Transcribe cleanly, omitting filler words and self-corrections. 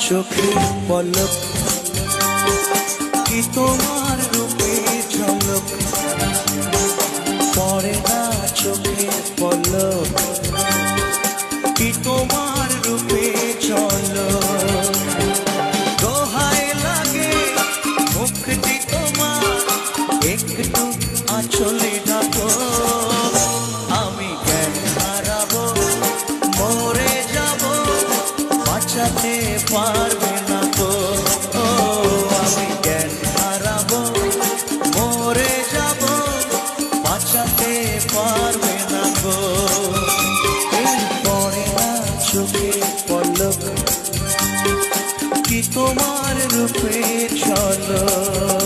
চোখে পলক, কি তোমার রূপে ঝলক, পড়ে না চোখে পলক, কি তোমার রূপে ঝলক। দোহাই লাগে মুক্তি তোমার, একটু আঁচলে ঢাকো, আমি জ্ঞান হারাবো, মরে যাব, বাঁচাতে পারবে না গো। আমি জ্ঞান হারাবো, মরে যাব, বাঁচাতে পারবে না গো। পড়ে না চোখে পলক, কি তোমার রূপে ঝলক।